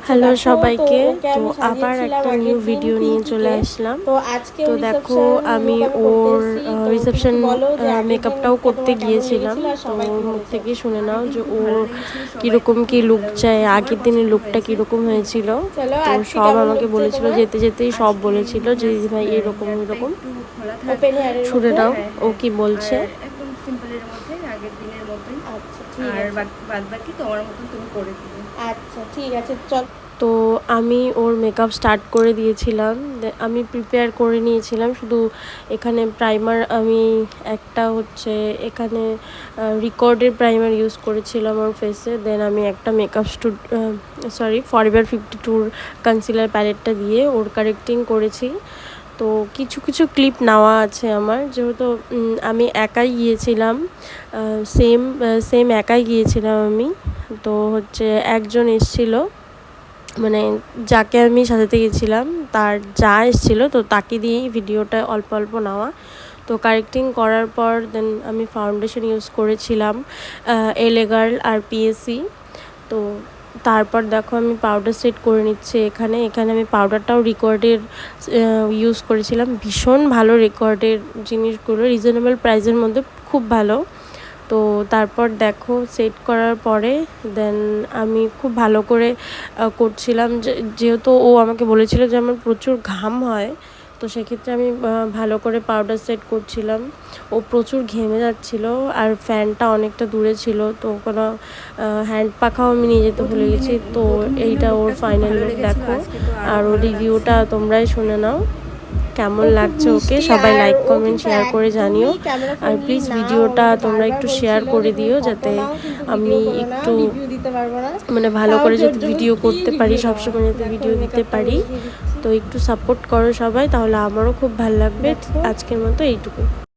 Hello সবাইকে। তো আবার একটা নিউ ভিডিও নিয়ে চলে আসলাম। তো দেখো আমি ওর রিসেপশন মেকআপটাও করতে গিয়েছিলাম। তো ওর মুখ থেকে শুনে নাও যে ওর কীরকম কী লুক চাই, আগের দিনের লুকটা কীরকম হয়েছিল। তো সব আমাকে বলেছিল, যেতে যেতেই সব বলেছিল যে দিদিভাই এরকম এরকম। শুনে নাও ও কি বলছে। একদম সিম্পলের মধ্যে আগের দিনের মতোই। আচ্ছা ঠিক আছে, আর বাদ বাকি তোমার মতন তুমি করে দিবে। আচ্ছা ঠিক আছে চল। তো আমি ওর মেকআপ স্টার্ট করে দিয়েছিলাম। আমি প্রিপেয়ার করে নিয়েছিলাম, শুধু এখানে প্রাইমার আমি একটা হচ্ছে এখানে রিকর্ডের প্রাইমার ইউজ করেছিলাম ওর ফেসে। দেন আমি একটা মেকআপ ফরএভার 52 কনসিলার প্যালেটটা দিয়ে ওর কারেক্টিং করেছি। তো কিছু কিছু ক্লিপ নেওয়া আছে আমার, যেহেতু আমি একাই গিয়েছিলাম, সেম একাই গিয়েছিলাম আমি। তো হচ্ছে একজন এসেছিল, মানে যাকে আমি সাজাতে গেছিলাম তার যা এসেছিলো, তো তাকে দিয়েই ভিডিওটা অল্প অল্প নেওয়া। তো কারেক্টিং করার পর দেন আমি ফাউন্ডেশন ইউজ করেছিলাম এলএ গার্ল আর পিএসসি। তো তারপর দেখো আমি পাউডার সেট করে নিচ্ছি। এখানে আমি পাউডারটাও রিকর্ডের ইউজ করেছিলাম। ভীষণ ভালো রিকর্ডের জিনিসগুলো, রিজনেবল প্রাইসের মধ্যে খুব ভালো। তো তারপর দেখো সেট করার পরে দেন আমি খুব ভালো করে করছিলাম, যেহেতু ও আমাকে বলেছিল যে আমার প্রচুর ঘাম হয়। তো সেক্ষেত্রে আমি ভালো করে পাউডার সেট করছিলাম। ও প্রচুর ঘেমে যাচ্ছিলো, আর ফ্যানটা অনেকটা দূরে ছিল, তো কোনো হ্যান্ড পাখাও আমি নিয়ে যেতে ভুলে গেছি। তো এইটা ওর ফাইনাল লুক দেখো, আর ওর রিভিউটা তোমরাই শুনে নাও কেমন লাগছে ওকে। সবাই লাইক কমেন্ট শেয়ার করে জানিও, আর প্লিজ ভিডিওটা তোমরা একটু শেয়ার করে দিও, যাতে আমি একটু মানে ভালো করে যাতে ভিডিও করতে পারি, সবসময় যাতে ভিডিও দিতে পারি। তো একটু সাপোর্ট করো সবাই, তাহলে আমারও খুব ভালো লাগবে। আজকের মতো এইটুকু।